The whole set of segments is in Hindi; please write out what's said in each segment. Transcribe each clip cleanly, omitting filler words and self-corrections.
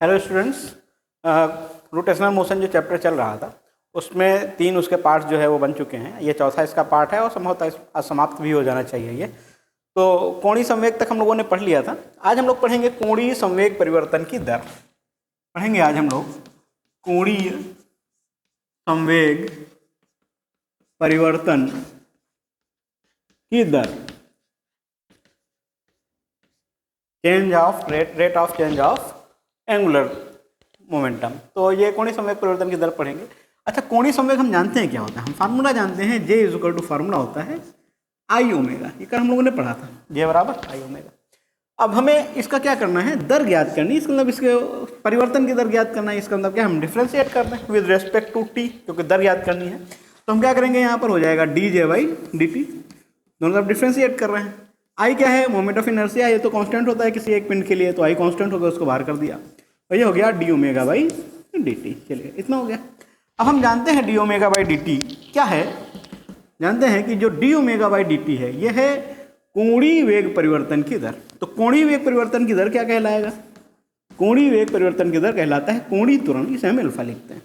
हेलो स्टूडेंट्स, रोटेशनल मोशन जो चैप्टर चल रहा था उसमें 3 उसके पार्ट्स जो है वो बन चुके हैं। ये चौथा इसका पार्ट है और संभवतः समाप्त भी हो जाना चाहिए ये। तो कोणीय संवेग तक हम लोगों ने पढ़ लिया था। आज हम लोग पढ़ेंगे कोणीय संवेग परिवर्तन की दर। पढ़ेंगे आज हम लोग कोणीय संवेग परिवर्तन की दर, change of rate of change of angular momentum. तो ये कोणीय संवेग परिवर्तन की दर पढ़ेंगे। अच्छा, कोणीय संवेग हम जानते हैं क्या होता है, हम फार्मूला जानते हैं, J is equal to formula होता है आई ओमेगा। ये कल हम लोगों ने पढ़ा था, J बराबर आई ओमेगा। अब हमें इसका क्या करना है, दर ज्ञात करनी है। इसका मतलब इसके परिवर्तन की दर ज्ञात करना है। इसका मतलब क्या, हम डिफ्रेंशिएट कर रहे हैं विद रेस्पेक्ट टू टी, क्योंकि दर ज्ञात करनी है। तो हम क्या करेंगे, यहाँ पर हो जाएगा dJ बाई dt, दोनों तरफ डिफ्रेंशिएट कर रहे हैं। आई क्या है, मोमेंट ऑफ इनर्शिया। ये तो कांस्टेंट होता है किसी एक पिंड के लिए, तो आई कांस्टेंट होगा, उसको बाहर कर दिया और ये हो गया D omega by D T. चलिए, इतना हो गया। अब हम जानते हैं D omega by D T क्या है। जानते हैं कि जो D omega by D T है, यह है कोणीय वेग परिवर्तन की दर। तो कोणीय वेग परिवर्तन की दर क्या कहलाएगा, कोणीय वेग परिवर्तन की दर कहलाता है कोणीय त्वरण। इसे हम अल्फा लिखते हैं,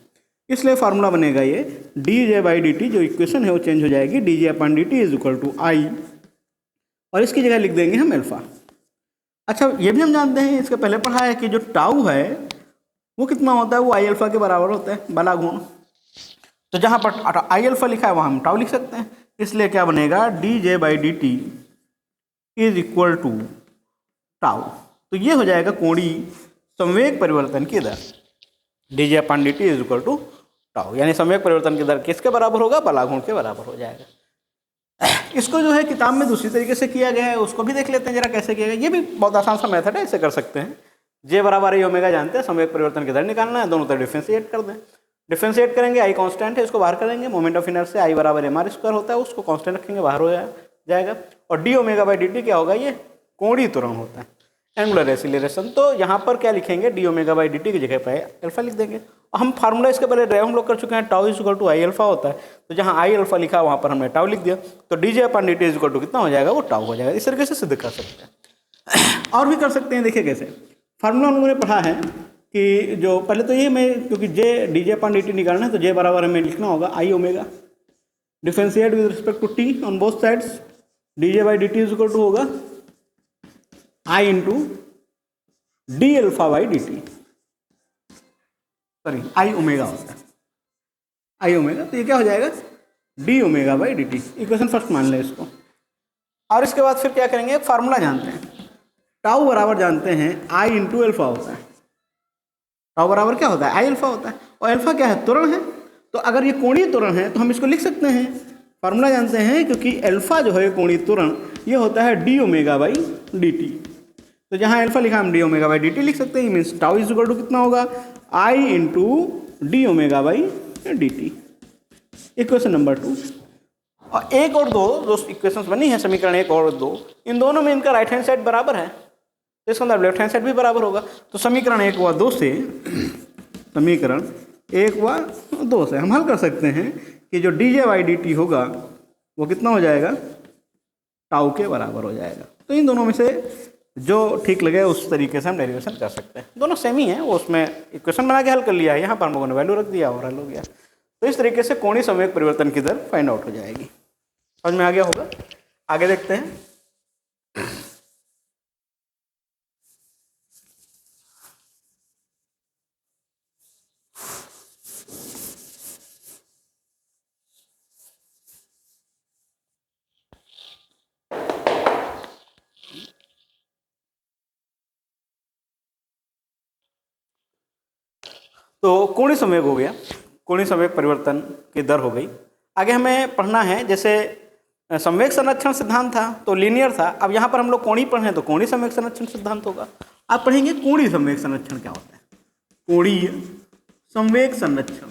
इसलिए फार्मूला बनेगा ये D J by D T. जो इक्वेशन है वो चेंज हो जाएगी, D J upon D T is equal to I, और इसकी जगह लिख देंगे हम अल्फा। अच्छा, ये भी हम जानते हैं, इसके पहले पढ़ा है कि जो टाउ है वो कितना होता है, वो आई अल्फा के बराबर होता है, बला गुण। तो जहाँ पर आई अल्फा लिखा है वहाँ हम टाउ लिख सकते हैं, इसलिए क्या बनेगा, D J by D T is equal to tau. तो ये हो जाएगा कोणीय संवेग परिवर्तन की दर, D J upon D T is equal to tau. यानी संवेग परिवर्तन की दर किसके बराबर होगा, बला गुण के बराबर हो जाएगा। इसको जो है किताब में दूसरी तरीके से किया गया है, उसको भी देख लेते हैं जरा कैसे किया गया। ये भी बहुत आसान सा मेथड है, ऐसे कर सकते हैं। जे बराबर आई ओमेगा जानते हैं, संवेग परिवर्तन की दर निकालना है, दोनों तरफ डिफ्रेंशिएट कर दें। डिफ्रेंशिएट करेंगे, आई कांस्टेंट है, इसको बाहर करेंगे, मोमेंट ऑफ इनर्शिया आई बराबर एम आर स्क्वायर होता है, उसको कांस्टेंट रखेंगे, बाहर हो जाएगा। और D omega by D T क्या होगा, ये कोणीय त्वरण होता है, एंगुलर एक्सीलरेशन। तो यहाँ पर क्या लिखेंगे, D omega by D T की जगह पर अल्फा लिख देंगे। हम फार्मूला इसके पहले ड्राइव हम लोग कर चुके हैं, tau is equal to I alpha होता है। तो जहाँ आई अल्फा लिखा वहाँ पर हमने टाउ लिख दिया, तो d J upon D T is equal to कितना हो जाएगा, वो टाउ हो जाएगा। इस तरीके से सिद्ध कर सकते हैं। और भी कर सकते हैं, देखिए कैसे। फार्मूला हम लोगों ने पढ़ा है कि जो पहले तो ये मैं, क्योंकि J D J upon D T निकालना है, तो जे बराबर हमें लिखना होगा I omega, differentiate with respect to T on both sides, D J by D T is equal to होगा I into D alpha by D T, sorry I omega होता है, आई ओमेगा। तो ये क्या हो जाएगा, D omega by D T. Equation first मान लें इसको। और इसके बाद फिर क्या करेंगे, एक फार्मूला जानते हैं, टाउ बराबर जानते हैं आई इंटू अल्फा होता है। टाउ बराबर क्या होता है, आई अल्फा होता है, और अल्फा क्या है, त्वरण है। तो अगर ये कोणीय त्वरण है तो हम इसको लिख सकते हैं, फार्मूला जानते हैं, क्योंकि अल्फा जो है कोणीय त्वरण, ये होता है D omega by D T. तो जहाँ अल्फा लिखा हम D omega by D T लिख सकते हैं। Means tau is equal to कितना होगा, I into D omega by D T. Equation number 2। और एक और दो जो इक्वेशंस बनी है, समीकरण 1 और 2, इन दोनों में इनका राइट हैंड साइड बराबर है, तो इसका मतलब लेफ्ट हैंड साइड भी बराबर होगा। तो समीकरण 1 व 2 से, समीकरण 1 व 2 से हम हल कर सकते हैं कि जो D J by D T होगा वो कितना हो जाएगा, टाउ के बराबर हो जाएगा। तो इन दोनों में से जो ठीक लगे उस तरीके से हम डेरिवेशन कर सकते हैं। दोनों सेम ही है, वो उसमें इक्वेशन बना के हल कर लिया है, यहाँ पर हम लोगों ने वैल्यू रख दिया और हल हो गया। तो इस तरीके से कोणीय संवेग परिवर्तन की दर फाइंड आउट हो जाएगी। समझ में आ गया होगा। आगे देखते हैं। तो कोणीय संवेग हो गया, कोणीय संवेग परिवर्तन की दर हो गई। आगे हमें पढ़ना है, जैसे संवेग संरक्षण सिद्धांत था तो लीनियर था। अब यहाँ पर हम लोग कोणीय पढ़े तो कोणीय संवेग संरक्षण सिद्धांत होगा। आप पढ़ेंगे कोणीय संवेग संरक्षण क्या होता है, कोणीय संवेग संरक्षण।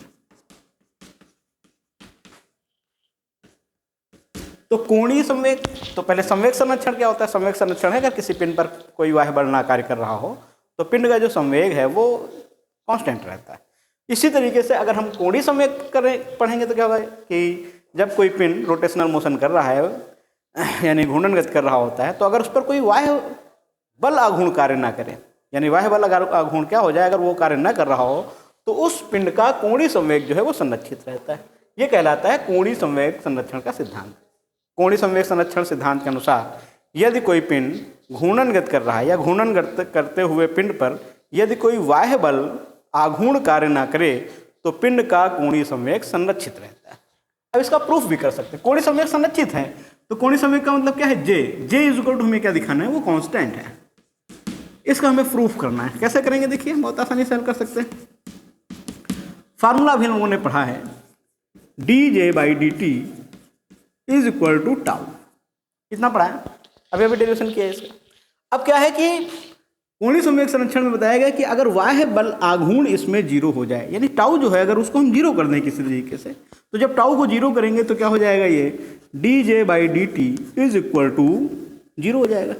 तो कोणीय संवेग, तो पहले संवेग संरक्षण क्या होता है। संवेग संरक्षण है, अगर किसी पिंड पर कोई वाह्य बल ना कार्य कर रहा हो तो पिंड का जो संवेग है वो कांस्टेंट रहता है। इसी तरीके से अगर हम कोणीय संवेग पढ़ेंगे तो क्या होगा कि जब कोई पिंड रोटेशनल मोशन कर रहा है, यानी घूर्णन गति कर रहा होता है, तो अगर उस पर कोई वाह्य बल आघूर्ण कार्य ना करे, यानी बाह्य बल आघूर्ण क्या हो जाए, अगर वो कार्य न कर रहा हो तो उस पिंड का कोणीय संवेग जो है वो संरक्षित रहता है। ये कहलाता है कोणीय संवेग संरक्षण का सिद्धांत। कोणीय संवेग संरक्षण सिद्धांत के अनुसार यदि कोई पिंड घूर्णनगत कर रहा है या घूर्णन करते हुए पिंड पर यदि कोई बाह्य बल आघूर्ण कार्य ना करे तो पिंड का कोणीय संवेग संरक्षित रहता है। अब इसका प्रूफ भी कर सकते हैं। कोणीय संवेग संरक्षित है तो कोणीय संवेग का मतलब क्या है, जे इज इक्वल टू हमें क्या दिखाना है, वो कांस्टेंट है। इसका हमें प्रूफ करना है। कैसे करेंगे, देखिए बहुत आसानी से हल कर सकते हैं। फार्मूला भी लोगों ने पढ़ा है, dJ/dt is equal to tau. कितना पढ़ा है, अभी अभी डेरिवेशन किया है इसका। अब क्या है कि कोणीय संवेग संरक्षण में बताया गया कि अगर बाह्य बल आघूर्ण इसमें जीरो हो जाए, यानी टाउ जो है अगर उसको हम जीरो कर दें किसी तरीके से, तो जब टाउ को जीरो करेंगे तो क्या हो जाएगा, ये dJ/dt is equal to zero हो जाएगा।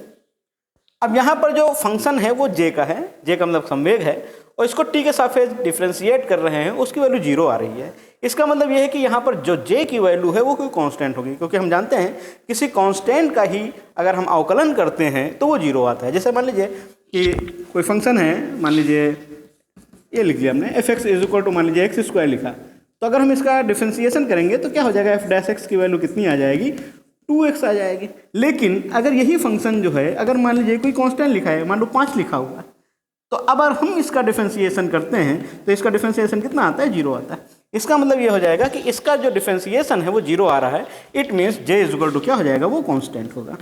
अब यहाँ पर जो फंक्शन है वो जे का है, जे का मतलब संवेग है, और इसको टी के सापेक्ष डिफ्रेंशिएट कर रहे हैं, उसकी वैल्यू जीरो आ रही है। इसका मतलब ये है कि यहाँ पर जो जे की वैल्यू है वो कोई कांस्टेंट होगी, क्योंकि हम जानते हैं किसी कांस्टेंट का ही अगर हम अवकलन करते हैं तो वो जीरो आता है। जैसे मान लीजिए कि कोई फंक्शन है, मान लीजिए ये लिख लिया हमने f(x) इज इक्वल टू मान लीजिए एक्स स्क्वायर लिखा, तो अगर हम इसका डिफ्रेंशिएशन करेंगे तो क्या हो जाएगा, f' की वैल्यू कितनी आ जाएगी, 2x आ जाएगी। लेकिन अगर यही फंक्शन जो है अगर मान लीजिए कोई कांस्टेंट लिखा है, मान लो 5 लिखा हुआ है, तो अब अगर हम इसका डिफ्रेंशिएशन करते हैं तो इसका डिफ्रेंशिएशन कितना आता है, जीरो आता है। इसका मतलब ये हो जाएगा कि इसका जो डिफ्रेंशिएशन है वो जीरो आ रहा है। It means J is equal to क्या हो जाएगा, वो कांस्टेंट होगा।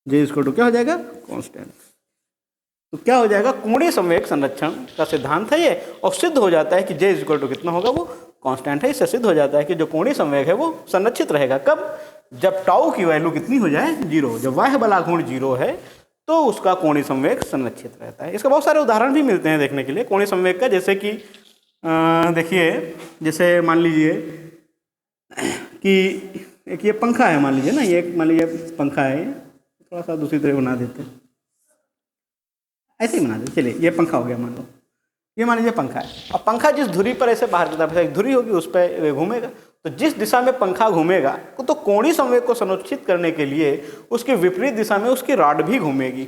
जे इज इक्वल टू क्या हो जाएगा, कांस्टेंट। तो क्या हो जाएगा, कोणीय संवेग संरक्षण का सिद्धांत है ये, और सिद्ध हो जाता है कि जे इज इक्वल टू कितना होगा, वो कांस्टेंट है। इससे सिद्ध हो जाता है कि जो कोणीय संवेग है वो संरक्षित रहेगा। कब, जब टाउ की वैल्यू कितनी हो जाए, जीरो। जब बाह्य बल आघूर्ण जीरो है तो उसका कोणीय संवेग संरक्षित रहता है। इसका बहुत सारे उदाहरण भी मिलते हैं देखने के लिए कोणीय संवेग का। जैसे कि देखिए, जैसे मान लीजिए कि एक ये पंखा है, मान लीजिए ना, ये मान लीजिए पंखा है, थोड़ा सा दूसरी तरह बना देते हैं, ऐसे ही बना देते। चलिए ये पंखा हो गया, मान लो ये मान लीजिए पंखा है। अब पंखा जिस धुरी पर ऐसे बाहर की तरफ एक धुरी होगी उस पर घूमेगा, तो जिस दिशा में पंखा घूमेगा तो कोणीय संवेग को सुनिश्चित करने के लिए उसके विपरीत दिशा में उसकी रॉड भी घूमेगी।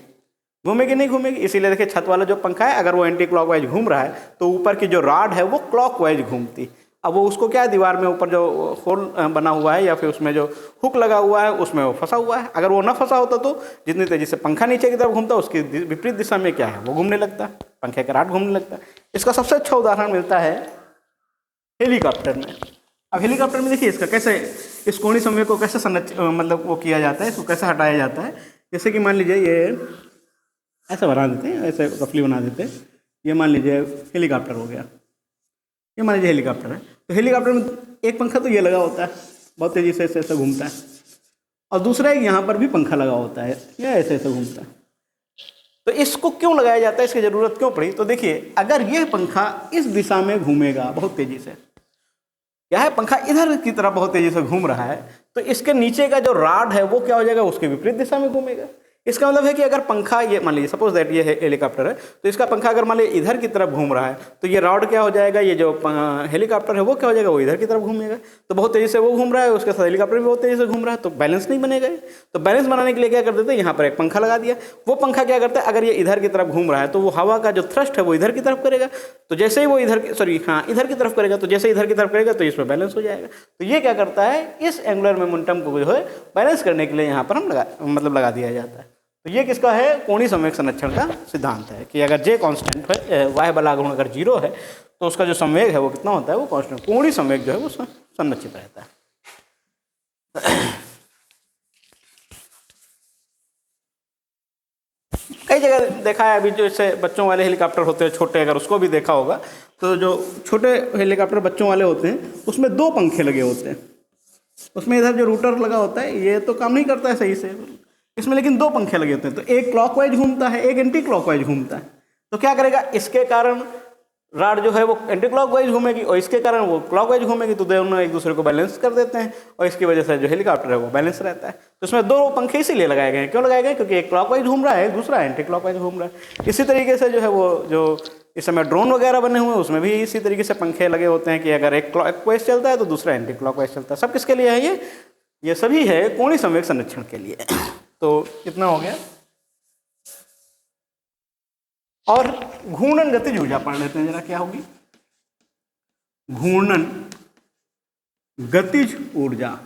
घूमेगी नहीं घूमेगी, इसीलिए देखिए छत वाला जो पंखा है अगर वो एंटी क्लॉकवाइज घूम रहा है तो ऊपर की जो रॉड है वो क्लॉकवाइज घूमती। अब वो उसको क्या है, दीवार में ऊपर जो होल बना हुआ है या फिर उसमें जो हुक लगा हुआ है उसमें वो फंसा हुआ है। अगर वो ना फंसा होता तो जितनी तेजी से पंखा नीचे की तरफ घूमता उसकी विपरीत दिशा में क्या है, वो घूमने लगता, पंखे का रॉड घूमने लगता। इसका सबसे अच्छा उदाहरण मिलता है हेलीकॉप्टर में। अब हेलीकॉप्टर में देखिए इसका कैसे, इस कोणीय संवेग को कैसे मतलब वो किया जाता है, इसको कैसे हटाया जाता है। जैसे कि मान लीजिए ये ऐसे बना देते हैं, ऐसे रफली बना देते हैं। ये मान लीजिए हेलीकॉप्टर हो गया, ये मान लीजिए हेलीकॉप्टर है। तो हेलीकॉप्टर में एक पंखा तो ये लगा होता है, बहुत तेज़ी से ऐसे ऐसे घूमता है, और दूसरा एक यहाँ पर भी पंखा लगा होता है, ये ऐसे ऐसे घूमता है। तो इसको क्यों लगाया जाता है, इसकी ज़रूरत क्यों पड़ी, तो देखिए अगर ये पंखा इस दिशा में घूमेगा बहुत तेज़ी से, क्या है पंखा इधर की तरफ बहुत तेज़ी से घूम रहा है, तो इसके नीचे का जो रॉड है वो क्या हो जाएगा, उसके विपरीत दिशा में घूमेगा। इसका मतलब है कि अगर पंखा ये मान लीजिए सपोज दैट ये हेलीकॉप्टर है, तो इसका पंखा अगर मान लीजिए इधर की तरफ घूम रहा है तो ये रॉड क्या हो जाएगा, ये जो हेलीकॉप्टर है वो क्या हो जाएगा, वो इधर की तरफ घूमेगा। तो बहुत तेज़ी से वो घूम रहा है, उसके साथ हेलीकॉप्टर भी बहुत तेज़ी से घूम रहा है, तो बैलेंस नहीं बनेगा। तो बैलेंस बनाने के लिए क्या कर देते हैं, यहाँ पर एक पंखा लगा दिया। वो पंखा क्या करता है, अगर ये इधर की तरफ घूम रहा है तो वो हवा का जो थ्रस्ट है वो इधर की तरफ करेगा, तो जैसे ही वो इधर की तरफ करेगा, तो जैसे इधर की तरफ करेगा तो इसमें बैलेंस हो जाएगा। तो ये क्या करता है, इस एंगुलर मोमेंटम को जो है बैलेंस करने के लिए यहाँ पर हम लगा दिया जाता है। तो ये किसका है, कोणीय संवेग संरक्षण का सिद्धांत है कि अगर जे कांस्टेंट है, बाह्य बल आघूर्ण अगर जीरो है तो उसका जो संवेग है वो कितना होता है, वो कांस्टेंट, कोणीय संवेग जो है वो संरक्षित रहता है। कई जगह देखा है, अभी जो इससे बच्चों वाले हेलीकॉप्टर होते हैं छोटे, अगर उसको भी देखा होगा तो जो छोटे हेलीकॉप्टर बच्चों वाले होते हैं उसमें 2 पंखे लगे होते हैं। उसमें इधर जो रूटर लगा होता है ये तो काम नहीं करता है सही से, इसमें लेकिन 2 पंखे लगे होते हैं। तो एक क्लॉकवाइज घूमता है, एक एंटी क्लॉकवाइज घूमता है। तो क्या करेगा, इसके कारण रॉड जो है वो एंटी क्लॉकवाइज घूमेगी और इसके कारण वो क्लॉकवाइज घूमेगी, तो दोनों एक दूसरे को बैलेंस कर देते हैं और इसकी वजह से जो हेलीकॉप्टर है वो बैलेंस रहता है। तो इसमें 2 पंखे इसीलिए लगाए गए हैं। क्यों लगाए गए, क्योंकि एक क्लॉकवाइज घूम रहा है, दूसरा एंटी क्लॉकवाइज घूम रहा है। इसी तरीके से जो है वो जो इस समय ड्रोन वगैरह बने हुए हैं उसमें भी इसी तरीके से पंखे लगे होते हैं कि अगर एक क्लॉकवाइज चलता है तो दूसरा एंटी क्लॉकवाइज चलता है। सब किसके लिए है, ये सभी है कोणीय संवेग संरक्षण के लिए। तो कितना हो गया। और घूर्णन गतिज ऊर्जा पढ़ लेते हैं जरा, क्या होगी घूर्णन गतिज ऊर्जा।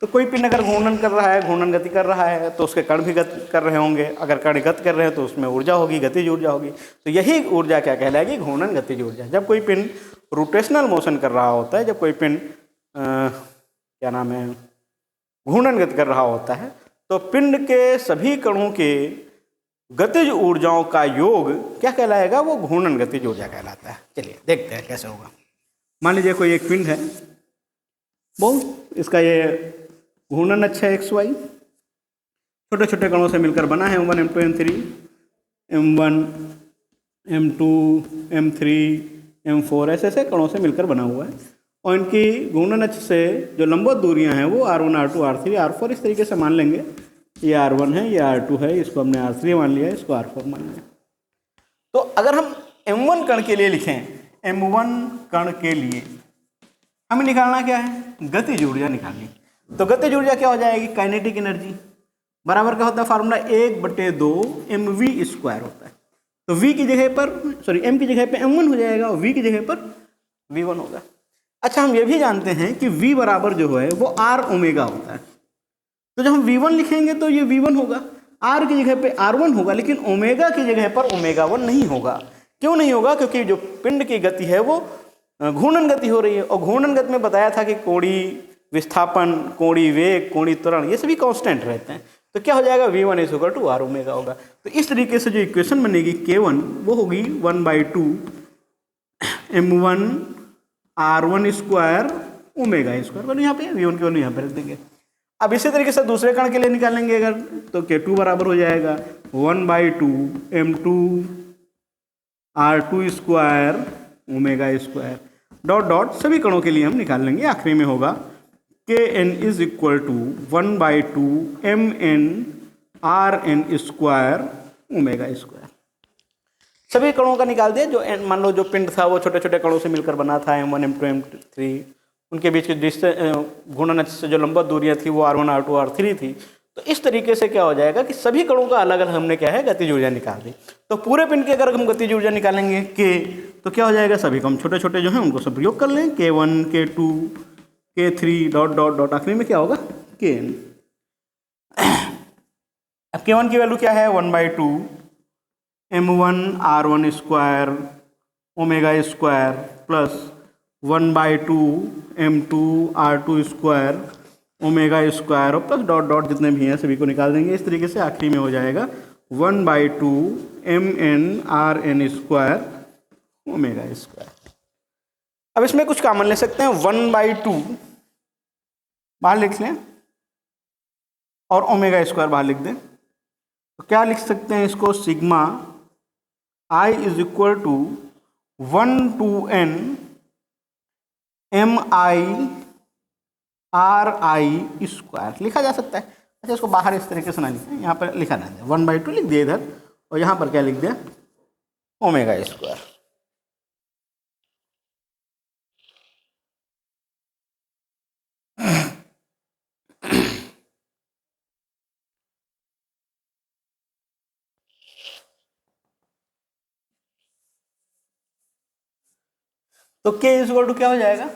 तो कोई पिंड अगर घूर्णन कर रहा है, घूर्णन गति कर रहा है, तो उसके कण भी गति कर रहे होंगे। अगर कण गति कर रहे हैं तो उसमें ऊर्जा होगी, गतिज ऊर्जा होगी। तो यही ऊर्जा क्या कहलाएगी, घूर्णन गतिज ऊर्जा। जब कोई पिंड रोटेशनल मोशन कर रहा होता है, जब कोई पिंड क्या नाम है घूर्णन गति कर रहा होता है, तो पिंड के सभी कणों के गतिज ऊर्जाओं का योग क्या कहलाएगा, वो घूर्णन गतिज ऊर्जा कहलाता है। चलिए देखते हैं कैसे होगा। मान लीजिए कोई एक पिंड है, बहुत इसका ये घूर्णन अच्छा है XY, छोटे छोटे कणों से मिलकर बना है M1 M2 M3, M1 M2 M3 M4 ऐसे कणों से मिलकर बना हुआ है। और इनकी घूर्णन अक्ष से जो लंबवत दूरियां हैं वो R1 R2 R3 R4 इस तरीके से मान लेंगे। ये R1 है, ये R2 है, इसको हमने R3 मान लिया, इसको R4 मान लिया। तो अगर हम M1 कण के लिए लिखें, M1 कण के लिए हमें निकालना क्या है, गतिज ऊर्जा निकालनी। तो गतिज ऊर्जा क्या हो जाएगी, काइनेटिक एनर्जी बराबर क्या होता है फार्मूला 1/2 mv² होता है। तो v की जगह पर m की जगह पे m1 हो जाएगा और v की जगह पर v1 होगा। अच्छा, हम ये भी जानते हैं कि v बराबर जो है वो r ओमेगा होता है। तो जब हम v1 लिखेंगे तो ये v1 होगा, r की जगह पे r1 होगा, लेकिन ओमेगा की जगह पर ओमेगा 1 नहीं होगा। क्यों नहीं होगा, क्योंकि जो पिंड की गति है वो घूर्णन गति हो रही है। और घूर्णन गति में बताया था कि कोणीय विस्थापन, कोणीय वेग, कोणीय त्वरण ये सभी कांस्टेंट रहते हैं। तो क्या हो जाएगा, v1 = r ओमेगा होगा। तो इस तरीके से जो इक्वेशन बनेगी K1 वो होगी 1/2 m1 r1² ओमेगा²। तो यहाँ पे v1 की वैल्यू यहाँ पे रख देंगे। अब इसी तरीके से दूसरे कण के लिए निकालेंगे अगर, तो K2 बराबर हो जाएगा 1/2 m2 r2² ओमेगा² डॉट डॉट सभी कणों के लिए हम निकाल लेंगे। आखिरी में होगा Kn = 1/2 mn rn² ओमेगा²। सभी कणों का निकाल दिया। जो मान लो जो पिंड था वो छोटे छोटे कणों से मिलकर बना था, M1 M2 M3, उनके बीच की घूर्णन अक्ष से जो लंबवत दूरियां थी वो R1 R2 R3 थी। तो इस तरीके से क्या हो जाएगा कि सभी कणों का अलग अलग हमने क्या है गतिज ऊर्जा निकाल दी। तो पूरे पिंड की अगर हम गतिज ऊर्जा निकालेंगे K, तो क्या हो जाएगा, सभी कम छोटे छोटे जो हैं उनको सब प्रयोग कर लें, K1 K2 K3 dot dot dot, आखिरी में क्या होगा Kn। अब K1 की वैल्यू क्या है, 1/2 m1 r1² ओमेगा² plus 1/2 m2 r2² ओमेगा² और प्लस डॉट डॉट जितने भी हैं सभी को निकाल देंगे। इस तरीके से आखिरी में हो जाएगा 1/2 mn rn² ओमेगा²। अब इसमें कुछ कॉमन ले सकते हैं, 1/2 बाहर लिख लें और ओमेगा² बाहर लिख दें। तो क्या लिख सकते हैं इसको, sigma I = 1 to n mi ri² लिखा जा सकता है। अच्छा, इसको बाहर इस तरीके से ना लिखें, यहाँ पर लिखा ना जाए, 1/2 लिख दिया इधर और यहाँ पर क्या लिख दिया, ओमेगा²। तो K = क्या हो जाएगा,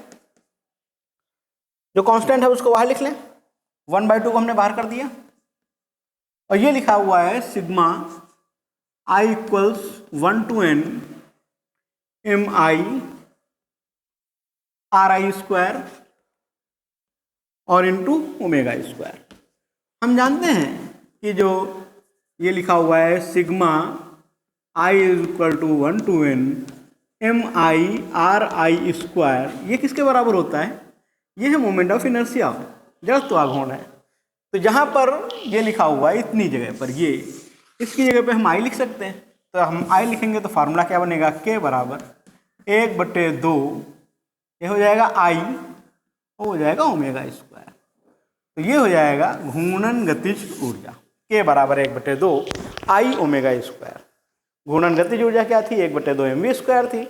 जो कांस्टेंट है उसको बाहर लिख लें, 1/2 को हमने बाहर कर दिया और ये लिखा हुआ है sigma I = 1 to n mi ri² और इंटू ओमेगा²। हम जानते हैं कि जो ये लिखा हुआ है sigma I = 1 to n mi ri², ये किसके बराबर होता है, ये है मोमेंट ऑफ इनर्शिया, जड़त्वाघूर्ण है। तो जहाँ पर ये लिखा हुआ है इतनी जगह पर, ये इसकी जगह पे हम I लिख सकते हैं। तो हम I लिखेंगे तो फार्मूला क्या बनेगा, K बराबर 1/2 ये हो जाएगा I, वो हो जाएगा ओमेगा²। तो ये हो जाएगा घूर्णन गतिज ऊर्जा, K बराबर 1/2 I ओमेगा²। घूर्णन गतिज ऊर्जा क्या थी, 1/2 mv² थी,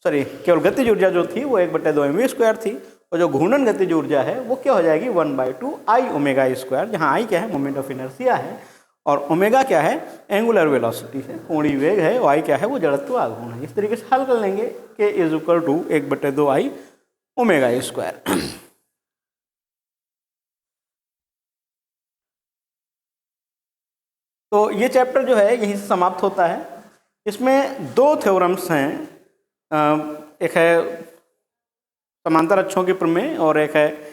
सॉरी केवल गतिज ऊर्जा जो थी वो 1/2 mv² थी, और जो घूर्णन गतिज ऊर्जा है वो क्या हो जाएगी 1/2 I ओमेगा², जहाँ I क्या है मोमेंट ऑफ इनर्शिया है, और ओमेगा क्या है, एंगुलर वेलोसिटी है, कोणीय वेग है, वाई क्या है, वो जड़त्व आघूर्ण है। इस तरीके से हल कर लेंगे k is equal to 1/2 omega square. तो ये चैप्टर जो है यहीं से समाप्त होता है। इसमें 2 थ्योरम्स हैं, एक है समांतर अक्षों की प्रमेय और एक है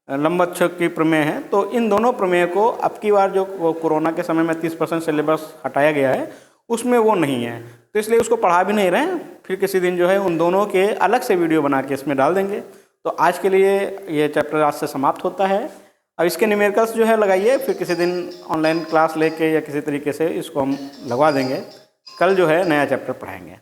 लंब अक्षों की प्रमेय है। तो इन दोनों प्रमेय को अब की बार जो कोरोना के समय में 30% सिलेबस हटाया गया है उसमें वो नहीं है, तो इसलिए उसको पढ़ा भी नहीं रहे हैं। फिर किसी दिन जो है उन दोनों के अलग से वीडियो बना के इसमें डाल देंगे। तो आज के लिए ये चैप्टर आज से समाप्त होता है। अब इसके न्यूमेरिकल्स जो है लगाइए, फिर किसी दिन ऑनलाइन क्लास लेके या किसी तरीके से इसको हम लगवा देंगे। कल जो है नया चैप्टर पढ़ाएंगे।